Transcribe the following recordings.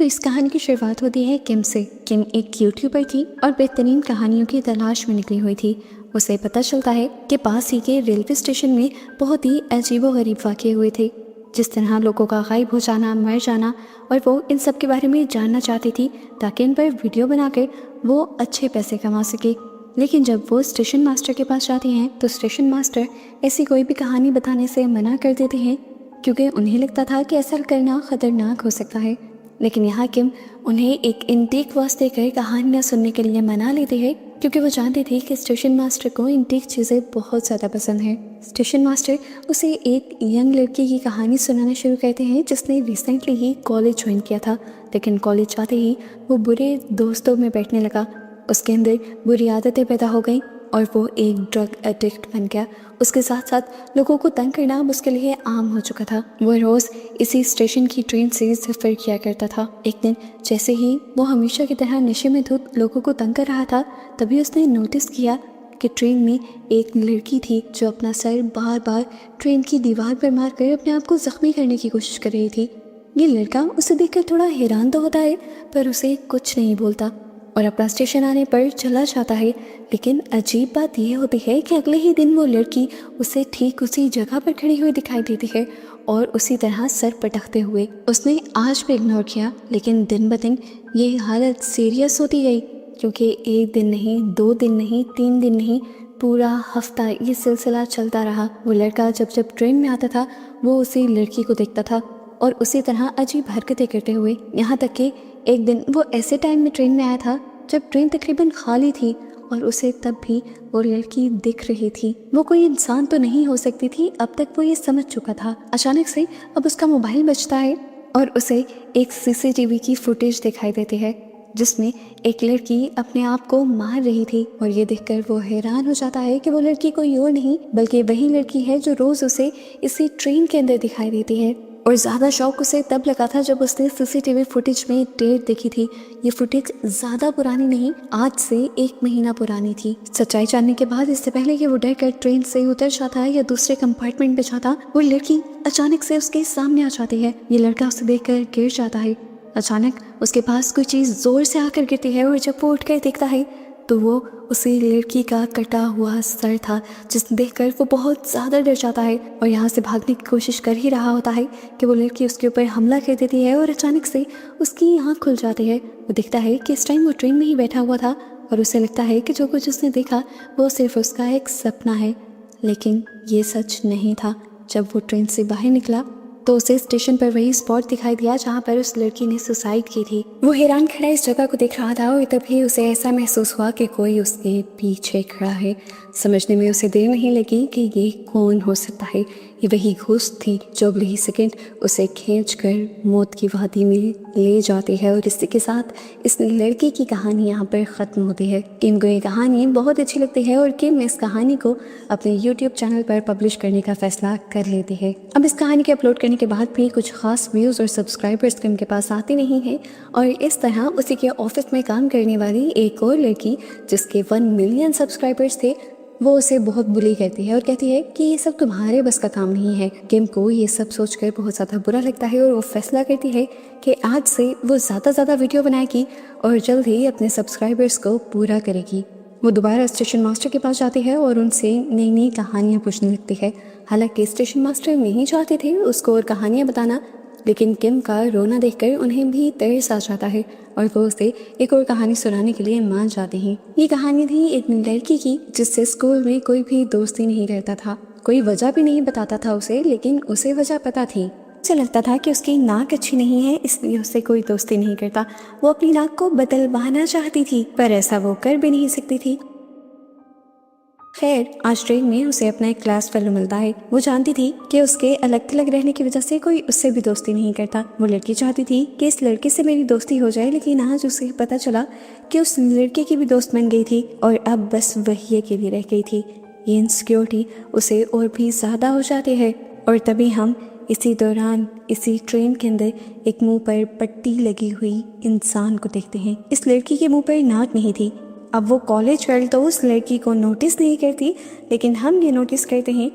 तो इस कहानी की शुरुआत होती है किम से। किम एक यूट्यूबर थी और बेहतरीन कहानियों की तलाश में निकली हुई थी। उसे पता चलता है कि पास ही के रेलवे स्टेशन में बहुत ही अजीबोगरीब वाक़ये हुए थे। जिस तरह लोगों का गायब हो जाना, मर जाना, और वो इन सब के बारे में जानना चाहती थी ताकि इन पर वीडियो बनाकर वो अच्छे पैसे कमा सके। लेकिन जब वो स्टेशन मास्टर के पास जाती हैं तो स्टेशन मास्टर ऐसी कोई भी कहानी बताने से मना कर देते हैं, क्योंकि उन्हें लगता था कि ऐसा करना ख़तरनाक हो सकता है। लेकिन यहाँ किम उन्हें एक इंटेक वॉइस देकर कहानियाँ सुनने के लिए मना लेती है, क्योंकि वो जानती थी कि स्टेशन मास्टर को इंटेक चीज़ें बहुत ज़्यादा पसंद हैं। स्टेशन मास्टर उसे एक यंग लड़की की कहानी सुनाना शुरू करते हैं जिसने रिसेंटली ही कॉलेज ज्वाइन किया था, लेकिन कॉलेज जाते ही वो बुरे दोस्तों में बैठने लगा। उसके अंदर बुरी आदतें पैदा हो गई और वो एक ड्रग एडिक्ट बन गया। उसके साथ साथ लोगों को तंग करना अब उसके लिए आम हो चुका था। वो रोज़ इसी स्टेशन की ट्रेन से सफ़र किया करता था। एक दिन जैसे ही वो हमेशा की तरह नशे में धुत लोगों को तंग कर रहा था, तभी उसने नोटिस किया कि ट्रेन में एक लड़की थी जो अपना सर बार बार ट्रेन की दीवार पर मार कर अपने आप को ज़ख्मी करने की कोशिश कर रही थी। ये लड़का उसे देखकर थोड़ा हैरान तो होता है, पर उसे कुछ नहीं बोलता और अपना स्टेशन आने पर चला जाता है। लेकिन अजीब बात यह होती है कि अगले ही दिन वो लड़की उसे ठीक उसी जगह पर खड़ी हुई दिखाई देती है और उसी तरह सर पटकते हुए। उसने आज भी इग्नोर किया, लेकिन दिन ब दिन ये हालत सीरियस होती गई, क्योंकि एक दिन नहीं, 2 दिन नहीं, 3 दिन नहीं, पूरा हफ्ता ये सिलसिला चलता रहा। वो लड़का जब जब ट्रेन में आता था वो उसी लड़की को देखता था और उसी तरह अजीब हरकतें करते हुए, यहाँ तक कि एक दिन वो ऐसे टाइम में ट्रेन में आया था जब ट्रेन तकरीबन खाली थी और उसे तब भी वो लड़की दिख रही थी। वो कोई इंसान तो नहीं हो सकती थी, अब तक वो ये समझ चुका था। अचानक से अब उसका मोबाइल बजता है और उसे एक सीसीटीवी की फुटेज दिखाई देती है जिसमें एक लड़की अपने आप को मार रही थी। और ये देखकर वो हैरान हो जाता है कि वो लड़की कोई और नहीं बल्कि वही लड़की है जो रोज़ उसे इसी ट्रेन के अंदर दिखाई देती है। और ज़्यादा शौक उसे तब लगा था जब उसने सीसीटीवी फुटेज में डेट देखी थी। ये फुटेज ज़्यादा पुरानी नहीं, आज से 1 महीना पुरानी थी। सच्चाई जानने के बाद, इससे पहले कि वो डर कर ट्रेन से उतर जाता है या दूसरे कंपार्टमेंट में जाता, वो लड़की अचानक से उसके सामने आ जाती है। ये लड़का उसे देखकर गिर जाता है। अचानक उसके पास कोई चीज़ ज़ोर से आकर गिरती है और जब वो उठ कर देखता है तो वो उसी लड़की का कटा हुआ सर था, जिसे देखकर वो बहुत ज़्यादा डर जाता है और यहाँ से भागने की कोशिश कर ही रहा होता है कि वो लड़की उसके ऊपर हमला कर देती है और अचानक से उसकी आँख खुल जाती है। वो देखता है कि इस टाइम वो ट्रेन में ही बैठा हुआ था और उसे लगता है कि जो कुछ उसने देखा वो सिर्फ उसका एक सपना है, लेकिन ये सच नहीं था। जब वो ट्रेन से बाहर निकला तो उसे स्टेशन पर वही स्पॉट दिखाई दिया जहाँ पर उस लड़की ने सुसाइड की थी। वो हैरान खड़ा इस जगह को देख रहा था और तभी उसे ऐसा महसूस हुआ कि कोई उसके पीछे खड़ा है। समझने में उसे देर नहीं लगी कि ये कौन हो सकता है। ये वही घोस्ट थी जो अगले ही सेकंड उसे खींचकर मौत की वादी में ले जाती है। और इसी के साथ इस लड़की की कहानी यहाँ पर ख़त्म होती है। किम को ये कहानी बहुत अच्छी लगती है और किम इस कहानी को अपने यूट्यूब चैनल पर पब्लिश करने का फैसला कर लेती है। अब इस कहानी के अपलोड करने के बाद भी कुछ खास व्यूज़ और सब्सक्राइबर्स किम के पास आते नहीं हैं और इस तरह उसी के ऑफिस में काम करने वाली एक और लड़की जिसके 1 मिलियन सब्सक्राइबर्स थे, वो उसे बहुत बुली करती है और कहती है कि ये सब तुम्हारे बस का काम नहीं है। किम को ये सब सोचकर बहुत ज़्यादा बुरा लगता है और वो फैसला करती है कि आज से वो ज़्यादा वीडियो बनाएगी और जल्द ही अपने सब्सक्राइबर्स को पूरा करेगी। वो दोबारा स्टेशन मास्टर के पास जाती है और उनसे नई नई कहानियाँ पूछने लगती है। हालांकि स्टेशन मास्टर नहीं चाहते थे उसको और कहानियाँ बताना, लेकिन किम का रोना देखकर उन्हें भी तरस आ जाता है और वो उसे एक और कहानी सुनाने के लिए मान जाते हैं। ये कहानी थी एक लड़की की जिससे स्कूल में कोई भी दोस्ती नहीं करता था। कोई वजह भी नहीं बताता था उसे, लेकिन उसे वजह पता थी। उसे लगता था कि उसकी नाक अच्छी नहीं है, इसलिए उससे कोई दोस्ती नहीं करता। वो अपनी नाक को बदलवाना चाहती थी, पर ऐसा वो कर भी नहीं सकती थी। खैर, आज ट्रेन में उसे अपना एक क्लास फेलो मिलता है। वो जानती थी कि उसके अलग थलग रहने की वजह से कोई उससे भी दोस्ती नहीं करता। वो लड़की चाहती थी कि इस लड़के से मेरी दोस्ती हो जाए, लेकिन आज उसे पता चला कि उस लड़के की भी दोस्त बन गई थी और अब बस वही अकेली रह गई थी। ये इनसिक्योरिटी उसे और भी ज़्यादा हो जाती है और तभी हम इसी दौरान इसी ट्रेन के अंदर एक मुँह पर पट्टी लगी हुई इंसान को देखते हैं। इस लड़की के मुँह पर नाक नहीं थी। अब वो कॉलेज गर्ल तो उस लड़की को नोटिस नहीं करती, लेकिन हम ये नोटिस करते हैं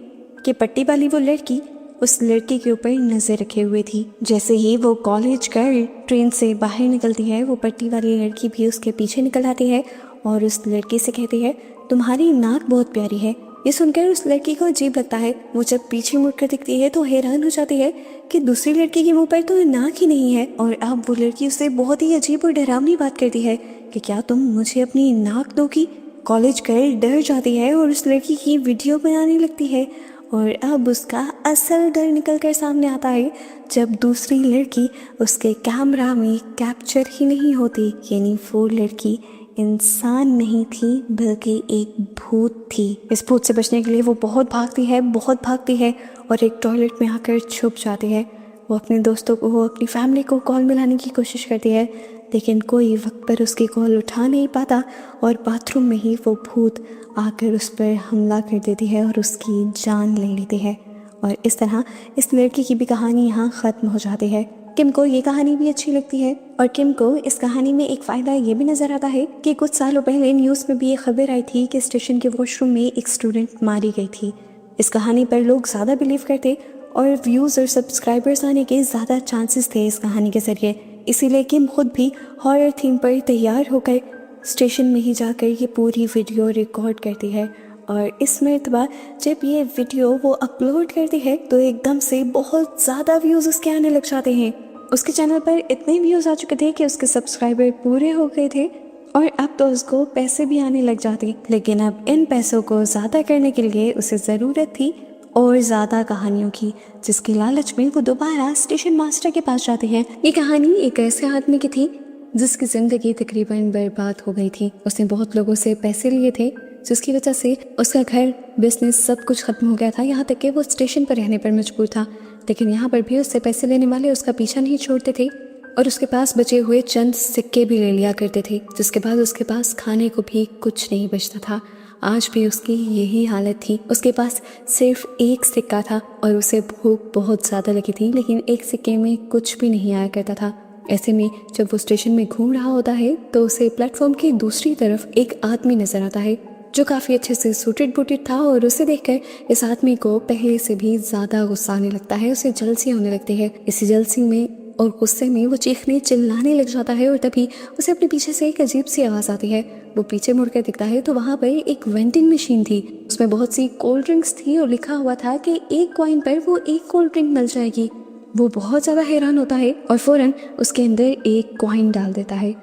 कि पट्टी वाली वो लड़की उस लड़की के ऊपर नजर रखे हुए थी। जैसे ही वो कॉलेज गर्ल ट्रेन से बाहर निकलती है, वो पट्टी वाली लड़की भी उसके पीछे निकल आती है और उस लड़की से कहती है, तुम्हारी नाक बहुत प्यारी है। ये सुनकर उस लड़की को अजीब लगता है। वो जब पीछे मुड़कर दिखती है तो हैरान हो जाती है कि दूसरी लड़की के मुंह पर तो नाक ही नहीं है। और अब वो लड़की उससे बहुत ही अजीब और डरावनी बात करती है कि क्या तुम मुझे अपनी नाक दोगी। कॉलेज गर्ल डर जाती है और उस लड़की की वीडियो बनाने लगती है। और अब उसका असल डर निकल कर सामने आता है जब दूसरी लड़की उसके कैमरा में कैप्चर ही नहीं होती। यानी वो लड़की इंसान नहीं थी बल्कि एक भूत थी। इस भूत से बचने के लिए वो बहुत भागती है और एक टॉयलेट में आकर छुप जाती है। वो अपने दोस्तों को, अपनी फैमिली को कॉल मिलाने की कोशिश करती है, लेकिन कोई वक्त पर उसकी कॉल उठा नहीं पाता और बाथरूम में ही वो भूत आकर उस पर हमला कर देती है और उसकी जान ले लेती है। और इस तरह इस लड़की की भी कहानी यहाँ ख़त्म हो जाती है। किम को ये कहानी भी अच्छी लगती है और किम को इस कहानी में एक फ़ायदा ये भी नज़र आता है कि कुछ सालों पहले न्यूज़ में भी ये खबर आई थी कि स्टेशन के वॉशरूम में एक स्टूडेंट मारी गई थी। इस कहानी पर लोग ज़्यादा बिलीव करते और व्यूज़ और सब्सक्राइबर्स आने के ज़्यादा चांसेस थे इस कहानी के ज़रिए। इसीलिए किम खुद भी हॉरर थीम पर तैयार होकर स्टेशन में ही जाकर ये पूरी वीडियो रिकॉर्ड करती है। और इस मरतबा जब ये वीडियो वो अपलोड करती है तो एकदम से बहुत ज़्यादा व्यूज़ उसके आने लग जाते हैं। उसके चैनल पर इतने व्यूज़ आ चुके थे कि उसके सब्सक्राइबर पूरे हो गए थे और अब तो उसको पैसे भी आने लग जाते। लेकिन अब इन पैसों को ज़्यादा करने के लिए उसे ज़रूरत थी और ज़्यादा कहानियों की, जिसकी लालच में वो दोबारा स्टेशन मास्टर के पास जाते हैं। ये कहानी एक ऐसे आदमी की थी जिसकी ज़िंदगी तकरीबन बर्बाद हो गई थी। उसने बहुत लोगों से पैसे लिए थे जिसकी वजह से उसका घर, बिजनेस सब कुछ ख़त्म हो गया था। यहाँ तक कि वो स्टेशन पर रहने पर मजबूर था। लेकिन यहाँ पर भी उससे पैसे लेने वाले उसका पीछा नहीं छोड़ते थे और उसके पास बचे हुए चंद सिक्के भी ले लिया करते थे, जिसके बाद उसके पास खाने को भी कुछ नहीं बचता था। आज भी उसकी यही हालत थी। उसके पास सिर्फ एक सिक्का था और उसे भूख बहुत ज़्यादा लगी थी, लेकिन एक सिक्के में कुछ भी नहीं आया करता था। ऐसे में जब वो स्टेशन में घूम रहा होता है तो उसे प्लेटफॉर्म की दूसरी तरफ एक आदमी नजर आता है जो काफ़ी अच्छे से सूटेड बूटेड था। और उसे देखकर इस आदमी को पहले से भी ज़्यादा गुस्सा आने लगता है। उसे जलसी होने लगती है। इसी जलसी में और गुस्से में वो चीखने चिल्लाने लग जाता है और तभी उसे अपने पीछे से एक अजीब सी आवाज़ आती है। वो पीछे मुड़कर दिखता है तो वहाँ पर एक वेंडिंग मशीन थी। उसमें बहुत सी कोल्ड ड्रिंक्स थी और लिखा हुआ था कि एक कॉइन पर वो एक कोल्ड ड्रिंक मिल जाएगी। वो बहुत ज़्यादा हैरान होता है और फ़ौरन उसके अंदर एक कॉइन डाल देता है।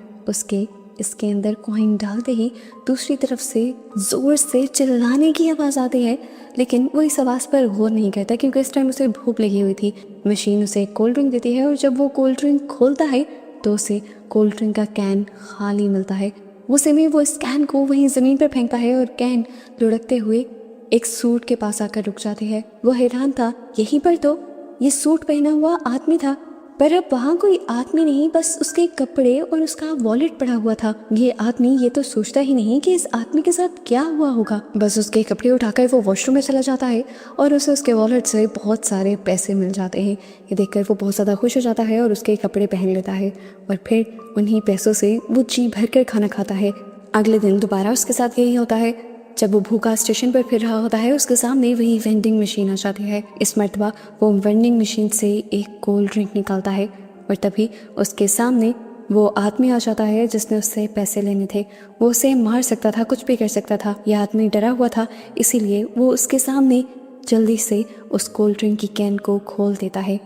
इसके अंदर कॉइन डालते ही दूसरी तरफ से ज़ोर से चिल्लाने की आवाज़ आती है, लेकिन वो इस आवाज़ पर गौर नहीं करता क्योंकि इस टाइम उसे भूख लगी हुई थी। मशीन उसे कोल्ड ड्रिंक देती है और जब वो कोल्ड ड्रिंक खोलता है तो उसे कोल्ड ड्रिंक का कैन खाली मिलता है। वो इस कैन को वहीं ज़मीन पर फेंकता है और कैन लुढ़कते हुए एक सूट के पास आकर रुक जाती है। वो हैरान था, यहीं पर तो ये सूट पहना हुआ आदमी था, पर अब वहाँ कोई आदमी नहीं, बस उसके कपड़े और उसका वॉलेट पड़ा हुआ था। ये आदमी ये तो सोचता ही नहीं कि इस आदमी के साथ क्या हुआ होगा। बस उसके कपड़े उठाकर वो वॉशरूम में चला जाता है और उसे उसके वॉलेट से बहुत सारे पैसे मिल जाते हैं। ये देखकर वो बहुत ज़्यादा खुश हो जाता है और उसके कपड़े पहन लेता है और फिर उन्हीं पैसों से वो जी भर कर खाना खाता है। अगले दिन दोबारा उसके साथ यही होता है। जब वो भूखा स्टेशन पर फिर रहा होता है उसके सामने वही वेंडिंग मशीन आ जाती है। इस मर्तबा वो वेंडिंग मशीन से एक कोल्ड ड्रिंक निकालता है और तभी उसके सामने वो आदमी आ जाता है जिसने उससे पैसे लेने थे। वो उसे मार सकता था, कुछ भी कर सकता था। यह आदमी डरा हुआ था, इसीलिए वो उसके सामने जल्दी से उस कोल्ड ड्रिंक की कैन को खोल देता है।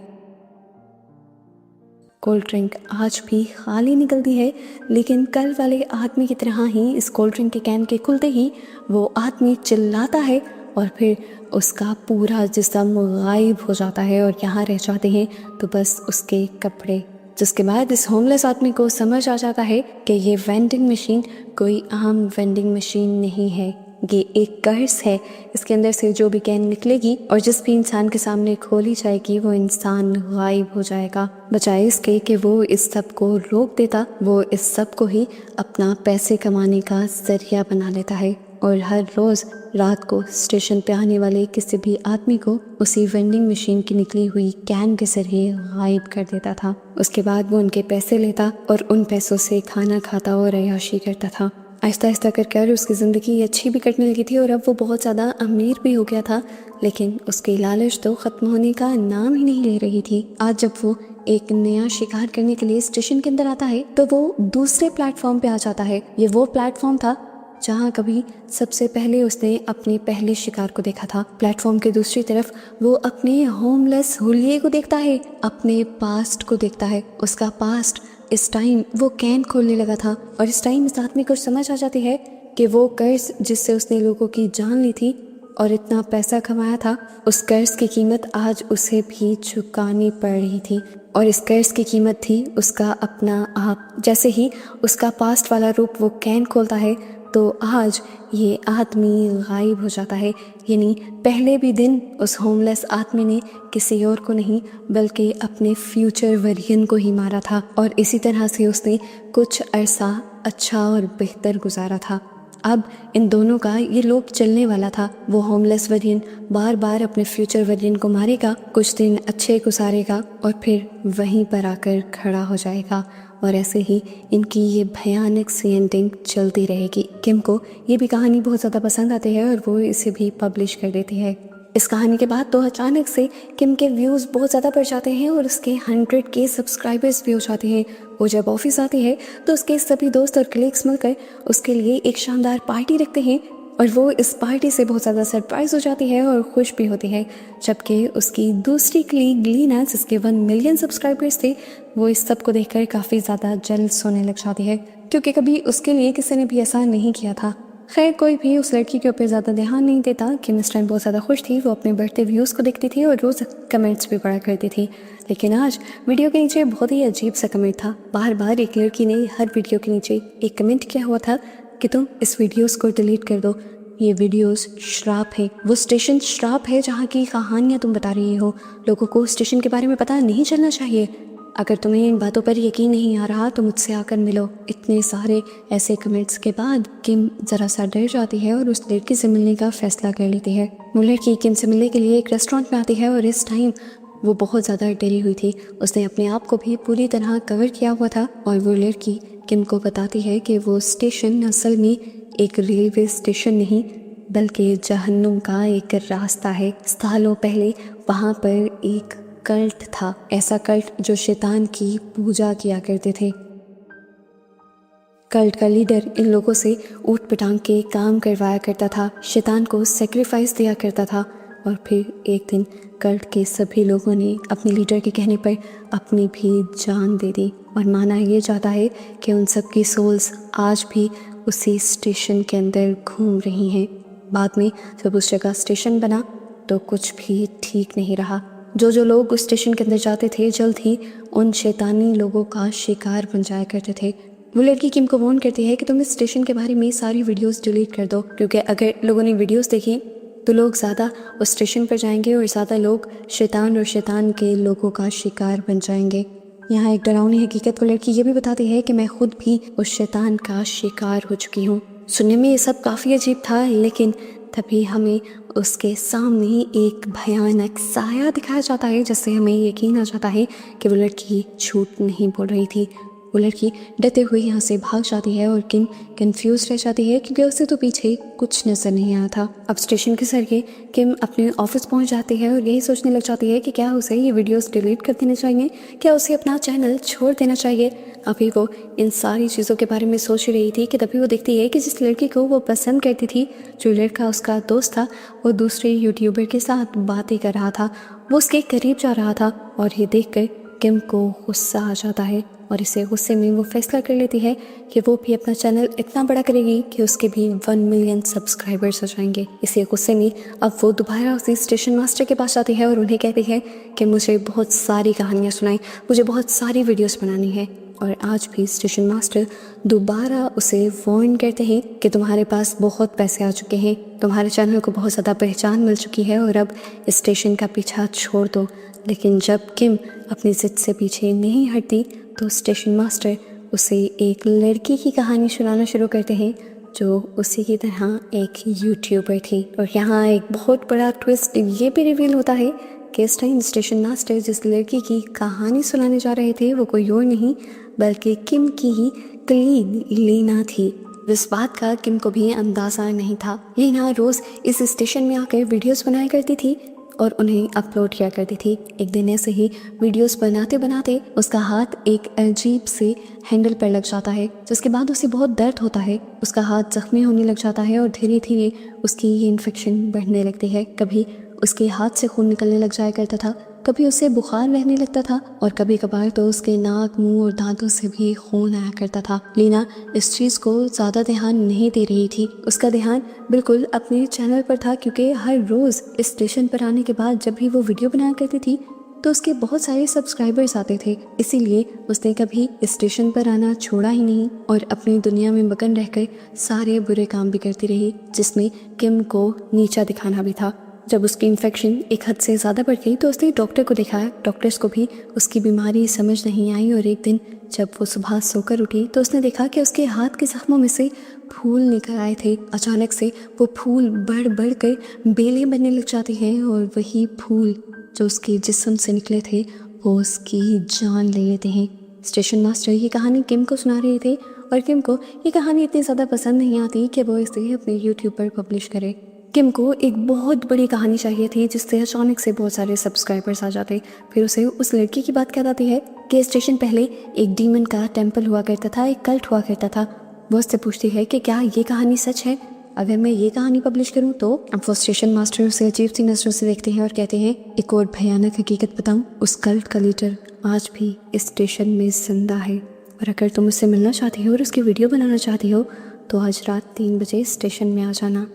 कोल्ड ड्रिंक आज भी खाली निकलती है, लेकिन कल वाले आदमी की तरह ही इस कोल्ड ड्रिंक के कैन के खुलते ही वो आदमी चिल्लाता है और फिर उसका पूरा जिस्म गायब हो जाता है और यहाँ रह जाते हैं तो बस उसके कपड़े। जिसके बाद इस होमलेस आदमी को समझ आ जाता है कि ये वेंडिंग मशीन कोई आम वेंडिंग मशीन नहीं है, ये एक कर्स है। इसके अंदर से जो भी कैन निकलेगी और जिस भी इंसान के सामने खोली जाएगी वो इंसान गायब हो जाएगा। बजाय इसके कि वो इस सब को रोक देता, वो इस सब को ही अपना पैसे कमाने का जरिया बना लेता है और हर रोज़ रात को स्टेशन पे आने वाले किसी भी आदमी को उसी वेंडिंग मशीन की निकली हुई कैन के जरिए गायब कर देता था। उसके बाद वो उनके पैसे लेता और उन पैसों से खाना खाता और अय्याशी करता था। आहिस्ता आहिस्ता कर उसकी ज़िंदगी अच्छी भी कटने लगी थी और अब वो बहुत ज़्यादा अमीर भी हो गया था, लेकिन उसकी लालच तो ख़त्म होने का नाम ही नहीं ले रही थी। आज जब वो एक नया शिकार करने के लिए स्टेशन के अंदर आता है तो वो दूसरे प्लेटफॉर्म पे आ जाता है। ये वो प्लेटफॉर्म था जहाँ कभी सबसे पहले उसने अपने पहले शिकार को देखा था। प्लेटफॉर्म के दूसरी तरफ वो अपने होमलेस हुलिये को देखता है, अपने पास्ट को देखता है। उसका पास्ट इस टाइम वो कैन खोलने लगा था और इस टाइम इस आदमी को समझ आ जाती है कि वो कर्ज जिससे उसने लोगों की जान ली थी और इतना पैसा कमाया था, उस कर्ज की कीमत आज उसे भी चुकानी पड़ रही थी। और इस कर्ज की कीमत थी उसका अपना आप। जैसे ही उसका पास्ट वाला रूप वो कैन खोलता है तो आज ये आदमी गायब हो जाता है। यानी पहले भी दिन उस होमलेस आदमी ने किसी और को नहीं बल्कि अपने फ्यूचर वर्जन को ही मारा था और इसी तरह से उसने कुछ अरसा अच्छा और बेहतर गुजारा था। अब इन दोनों का ये लोग चलने वाला था। वो होमलेस वर्जन बार बार अपने फ्यूचर वर्जन को मारेगा, कुछ दिन अच्छे गुजारेगा और फिर वहीं पर आकर खड़ा हो जाएगा और ऐसे ही इनकी ये भयानक सी एंडिंग चलती रहेगी। किम को ये भी कहानी बहुत ज़्यादा पसंद आती है और वो इसे भी पब्लिश कर देती है। इस कहानी के बाद तो अचानक से किम के व्यूज़ बहुत ज़्यादा बढ़ जाते हैं और उसके 100K सब्सक्राइबर्स भी हो जाते हैं। वो जब ऑफिस आती है तो उसके सभी दोस्त और कलीग्स मिलकर उसके लिए एक शानदार पार्टी रखते हैं और वो इस पार्टी से बहुत ज़्यादा सरप्राइज हो जाती है और खुश भी होती है। जबकि उसकी दूसरी कलीग लीना, जिसके 1 मिलियन सब्सक्राइबर्स थे, वो इस सब को देखकर काफ़ी ज़्यादा जेलस होने लग जाती है, क्योंकि कभी उसके लिए किसी ने भी ऐसा नहीं किया था। खैर, कोई भी उस लड़की के ऊपर ज़्यादा ध्यान नहीं देता कि इस टाइम बहुत ज़्यादा खुश थी। वो अपने बढ़ते व्यूज़ को देखती थी और रोज़ कमेंट्स भी पढ़ा करती थी। लेकिन आज वीडियो के नीचे बहुत ही अजीब सा कमेंट था। बार बार एक लड़की ने हर वीडियो के नीचे एक कमेंट किया हुआ था कि तुम इस वीडियोस को डिलीट कर दो, ये वीडियोस श्राप है। वो स्टेशन श्राप है जहाँ की कहानियाँ तुम बता रही हो। लोगों को स्टेशन के बारे में पता नहीं चलना चाहिए। अगर तुम्हें इन बातों पर यकीन नहीं आ रहा तो मुझसे आकर मिलो। इतने सारे ऐसे कमेंट्स के बाद किम ज़रा सा डर जाती है और उस लड़की से मिलने का फैसला कर लेती है। वो लड़की किम से मिलने के लिए एक रेस्टोरेंट में आती है और इस टाइम वो बहुत ज़्यादा डरी हुई थी। उसने अपने आप को भी पूरी तरह कवर किया हुआ था और वो लड़की किम को बताती है कि वो स्टेशन असल में एक रेलवे स्टेशन नहीं बल्कि जहन्नुम का एक रास्ता है। सालों पहले वहाँ पर एक कल्ट था, ऐसा कल्ट जो शैतान की पूजा किया करते थे। कल्ट का लीडर इन लोगों से ऊट पटांग के काम करवाया करता था, शैतान को सेक्रीफाइस दिया करता था और फिर एक दिन कल्ट के सभी लोगों ने अपने लीडर के कहने पर अपनी भी जान दे दी और माना ये जाता है कि उन सब की सोल्स आज भी उसी स्टेशन के अंदर घूम रही हैं। बाद में जब उस जगह स्टेशन बना तो कुछ भी ठीक नहीं रहा। जो लोग उस स्टेशन के अंदर जाते थे जल्द ही उन शैतानी लोगों का शिकार बन जाया करते थे। वो लड़की किम को वार्न करती है कि तुम इस स्टेशन के बारे में सारी वीडियोस डिलीट कर दो, क्योंकि अगर लोगों ने वीडियोस देखी तो लोग ज़्यादा उस स्टेशन पर जाएंगे और ज़्यादा लोग शैतान और शैतान के लोगों का शिकार बन जाएंगे। यहाँ एक डरावनी हकीकत को लड़की ये भी बताती है कि मैं खुद भी उस शैतान का शिकार हो चुकी हूँ। सुनने में ये सब काफ़ी अजीब था, लेकिन तभी हमें उसके सामने एक भयानक साया दिखाया जाता है, जिससे हमें यकीन आ जाता है कि वो लड़की झूठ नहीं बोल रही थी। वो लड़की डरते हुए यहाँ से भाग जाती है और किम कंफ्यूज रह जाती है क्योंकि उसे तो पीछे कुछ नजर नहीं आया था। अब स्टेशन के सर किम अपने ऑफिस पहुँच जाती है और यही सोचने लग जाती है कि क्या उसे ये वीडियोस डिलीट कर देने चाहिए, क्या उसे अपना चैनल छोड़ देना चाहिए। अभी वो इन सारी चीज़ों के बारे में सोच रही थी कि तभी वो देखती है कि जिस लड़की को वो पसंद करती थी, जो लड़का उसका दोस्त था, वो दूसरे यूट्यूबर के साथ बातें कर रहा था। वो उसके करीब जा रहा था और ये देखकर किम को गुस्सा आ जाता है और इसे गुस्से में वो फैसला कर लेती है कि वो भी अपना चैनल इतना बड़ा करेगी कि उसके भी 1 मिलियन सब्सक्राइबर्स हो जाएंगे। इसी गुस्से में अब वो दोबारा उसी स्टेशन मास्टर के पास जाती है और उन्हें कहती है कि मुझे बहुत सारी कहानियाँ सुनाएं, मुझे बहुत सारी वीडियोस बनानी है। और आज भी स्टेशन मास्टर दोबारा उसे वार्न करते हैं कि तुम्हारे पास बहुत पैसे आ चुके हैं, तुम्हारे चैनल को बहुत ज़्यादा पहचान मिल चुकी है और अब स्टेशन का पीछा छोड़ दो। लेकिन जब किम अपनी ज़िद से पीछे नहीं हटती तो स्टेशन मास्टर उसे एक लड़की की कहानी सुनाना शुरू करते हैं जो उसी की तरह एक यूट्यूबर थी। और यहाँ एक बहुत बड़ा ट्विस्ट ये भी रिवील होता है कि इस टाइम स्टेशन मास्टर जिस लड़की की कहानी सुनाने जा रहे थे वो कोई और नहीं बल्कि किम की ही कलीग लीना थी। इस बात का किम को भी अंदाज़ा नहीं था। लीना रोज़ इस स्टेशन में आकर वीडियोस बनाया करती थी और उन्हें अपलोड किया करती थी। एक दिन ऐसे ही वीडियोस बनाते बनाते उसका हाथ एक अजीब से हैंडल पर लग जाता है, जिसके बाद उसे बहुत दर्द होता है। उसका हाथ जख्मी होने लग जाता है और धीरे धीरे उसकी ये इन्फेक्शन बढ़ने लगती है। कभी उसके हाथ से खून निकलने लग जाया करता था, कभी उसे बुखार रहने लगता था और कभी कभार तो उसके नाक, मुंह और दांतों से भी खून आया करता था। लीना इस चीज़ को ज़्यादा ध्यान नहीं दे रही थी। उसका ध्यान बिल्कुल अपने चैनल पर था, क्योंकि हर रोज़ इस स्टेशन पर आने के बाद जब भी वो वीडियो बनाया करती थी तो उसके बहुत सारे सब्सक्राइबर्स आते थे। इसीलिए उसने कभी इस स्टेशन पर आना छोड़ा ही नहीं और अपनी दुनिया में मगन रहकर सारे बुरे काम भी करती रही, जिसमें किम को नीचा दिखाना भी था। जब उसकी इन्फेक्शन एक हद से ज़्यादा बढ़ गई तो उसने डॉक्टर को दिखाया। डॉक्टर्स को भी उसकी बीमारी समझ नहीं आई और एक दिन जब वो सुबह सोकर उठी तो उसने देखा कि उसके हाथ के जख्मों में से फूल निकल आए थे। अचानक से वो फूल बढ़ बढ़ कर बेलें बनने लग जाती हैं और वही फूल जो उसके जिस्म से निकले थे वो उसकी जान ले लेते हैं। स्टेशन मास्टर ये कहानी किम को सुना रहे थे और किम को ये कहानी इतनी ज़्यादा पसंद नहीं आती कि वो इसे अपने यूट्यूब पर पब्लिश करे। किम को एक बहुत बड़ी कहानी चाहिए थी जिससे अचानक से बहुत सारे सब्सक्राइबर्स आ जाते। फिर उसे उस लड़की की बात याद आती है कि स्टेशन पहले एक डीमन का टेम्पल हुआ करता था, एक कल्ट हुआ करता था। वो उससे पूछती है कि क्या ये कहानी सच है, अगर मैं ये कहानी पब्लिश करूं तो। अब वो स्टेशन मास्टर उसे अजीब सी नजरों से देखते हैं और कहते हैं, एक और भयानक हकीकत बताऊं, उस कल्ट का लीडर आज भी इस स्टेशन में जिंदा है और अगर तुम उससे मिलना चाहती हो और उसकी वीडियो बनाना चाहती हो तो आज रात 3 बजे स्टेशन में आ जाना।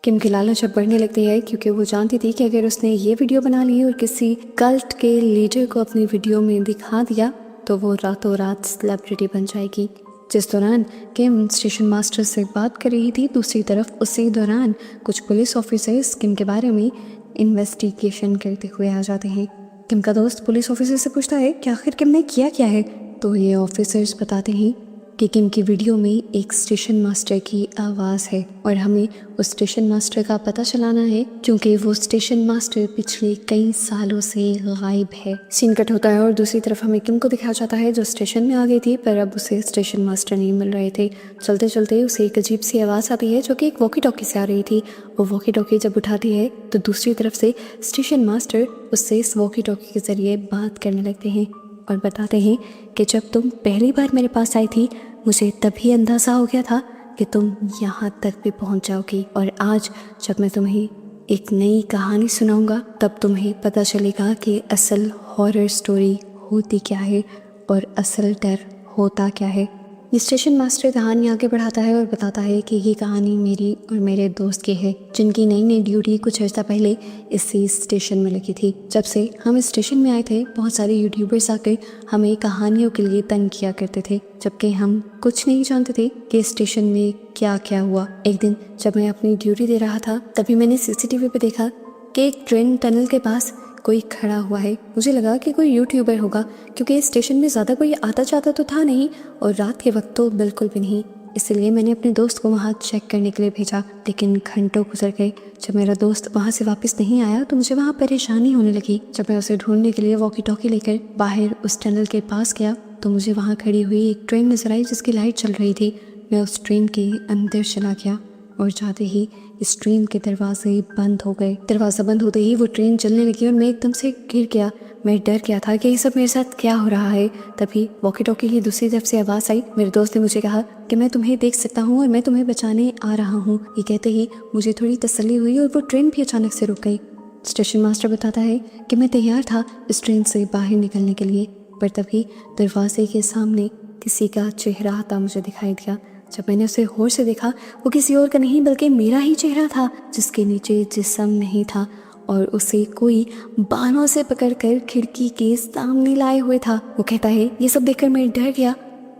किम की लालच अब बढ़ने लगती है, क्योंकि वो जानती थी कि अगर उसने ये वीडियो बना ली और किसी कल्ट के लीडर को अपनी वीडियो में दिखा दिया तो वो रातों रात सेलिब्रिटी बन जाएगी। जिस दौरान किम स्टेशन मास्टर से बात कर रही थी, दूसरी तरफ उसी दौरान कुछ पुलिस ऑफिसर्स किम के बारे में इन्वेस्टिगेशन करते हुए आ जाते हैं। किम का दोस्त पुलिस ऑफिसर से पूछता है कि आखिर किम ने किया क्या है, तो ये ऑफिसर्स बताते हैं कि किम की वीडियो में एक स्टेशन मास्टर की आवाज़ है और हमें उस स्टेशन मास्टर का पता चलाना है, क्योंकि वो स्टेशन मास्टर पिछले कई सालों से गायब है। सीन कट होता है और दूसरी तरफ हमें किम को दिखाया जाता है जो स्टेशन में आ गई थी, पर अब उसे स्टेशन मास्टर नहीं मिल रहे थे। चलते चलते उसे एक अजीब सी आवाज़ आती है जो कि एक वॉकी टॉकी से आ रही थी। वो वॉकी टॉकी जब उठाती है तो दूसरी तरफ से स्टेशन मास्टर उससे इस वॉकी टॉकी के ज़रिए बात करने लगते हैं और बताते हैं कि जब तुम पहली बार मेरे पास आई थी मुझे तभी अंदाज़ा हो गया था कि तुम यहाँ तक भी पहुँच जाओगी, और आज जब मैं तुम्हें एक नई कहानी सुनाऊंगा तब तुम्हें पता चलेगा कि असल हॉरर स्टोरी होती क्या है और असल डर होता क्या है। ये स्टेशन मास्टर कहानी आगे बढ़ाता है और बताता है कि ये कहानी मेरी और मेरे दोस्त की है, जिनकी नई नई ड्यूटी कुछ अर्सा पहले इसी स्टेशन में लगी थी। जब से हम इस स्टेशन में आए थे बहुत सारे यूट्यूबर्स आकर हमें कहानियों के लिए तंग किया करते थे, जबकि हम कुछ नहीं जानते थे कि स्टेशन में क्या क्या हुआ। एक दिन जब मैं अपनी ड्यूटी दे रहा था तभी मैंने CCTV पे देखा कि एक ट्रेन टनल के पास कोई खड़ा हुआ है। मुझे लगा कि कोई यूट्यूबर होगा, क्योंकि इस स्टेशन में ज़्यादा कोई आता जाता तो था नहीं और रात के वक्त तो बिल्कुल भी नहीं। इसलिए मैंने अपने दोस्त को वहाँ चेक करने के लिए भेजा, लेकिन घंटों गुजर गए। जब मेरा दोस्त वहाँ से वापस नहीं आया तो मुझे वहाँ परेशानी होने लगी। जब मैं उसे ढूंढने के लिए वॉकी टॉकी लेकर बाहर उस टनल के पास गया तो मुझे वहाँ खड़ी हुई एक ट्रेन नजर आई जिसकी लाइट चल रही थी। मैं उस ट्रेन के अंदर चला गया और जाते ही इस ट्रेन के दरवाजे बंद हो गए। दरवाज़ा बंद होते ही वो ट्रेन चलने लगी और मैं एकदम से गिर गया। मैं डर गया था कि ये सब मेरे साथ क्या हो रहा है। तभी वॉकी टॉकी की दूसरी तरफ से आवाज़ आई। मेरे दोस्त ने मुझे कहा कि मैं तुम्हें देख सकता हूँ और मैं तुम्हें बचाने आ रहा हूँ। ये कहते ही मुझे थोड़ी तसल्ली हुई और वो ट्रेन भी अचानक से रुक गई। स्टेशन मास्टर बताता है कि मैं तैयार था इस ट्रेन से बाहर निकलने के लिए, पर तभी दरवाजे के सामने किसी का चेहरा आता मुझे दिखाई दिया। जब मैंने उसे गौर से देखा वो किसी और का नहीं बल्कि मेरा ही चेहरा था, जिसके नीचे जिस्म नहीं था और उसे कोई बालों से पकड़कर खिड़की के सामने लाए हुए था। वो कहता है ये सब देखकर मैं डर गया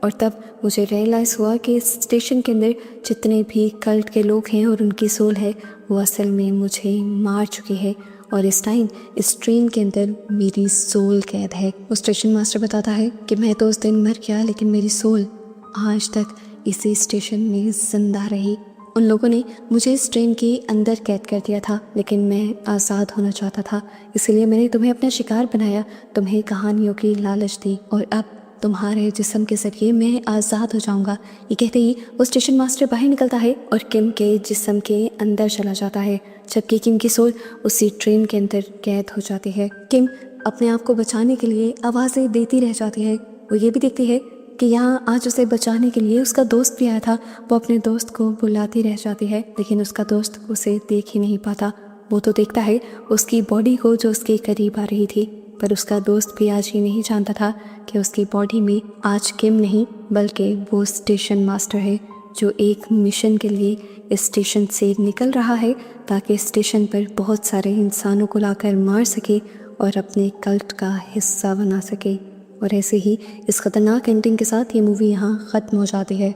और तब मुझे रियलाइज़ हुआ कि इस स्टेशन के अंदर जितने भी कल्ट के लोग हैं और उनकी सोल है वो असल में मुझे मार चुकी है और इस टाइम इस ट्रेन के अंदर मेरी सोल कैद है। वो स्टेशन मास्टर बताता है कि मैं तो उस दिन मर गया, लेकिन मेरी सोल आज तक इसी स्टेशन में जिंदा रही। उन लोगों ने मुझे इस ट्रेन के अंदर कैद कर दिया था, लेकिन मैं आज़ाद होना चाहता था, इसलिए मैंने तुम्हें अपना शिकार बनाया, तुम्हें कहानियों की लालच दी और अब तुम्हारे जिस्म के ज़रिए मैं आज़ाद हो जाऊंगा। ये कहते ही वो स्टेशन मास्टर बाहर निकलता है और किम के जिस्म के अंदर चला जाता है, जबकि किम की सोल उसी ट्रेन के अंदर कैद हो जाती है। किम अपने आप को बचाने के लिए आवाज़ें देती रह जाती है। वो ये भी देखती है कि यहाँ आज उसे बचाने के लिए उसका दोस्त भी आया था। वो अपने दोस्त को बुलाती रह जाती है, लेकिन उसका दोस्त उसे देख ही नहीं पाता। वो तो देखता है उसकी बॉडी को जो उसके करीब आ रही थी, पर उसका दोस्त भी आज ये नहीं जानता था कि उसकी बॉडी में आज किम नहीं बल्कि वो स्टेशन मास्टर है, जो एक मिशन के लिए इस स्टेशन से निकल रहा है ताकि स्टेशन पर बहुत सारे इंसानों को लाकर मार सके और अपने कल्ट का हिस्सा बना सके। और ऐसे ही इस ख़तरनाक एंडिंग के साथ ये मूवी यहाँ ख़त्म हो जाती है।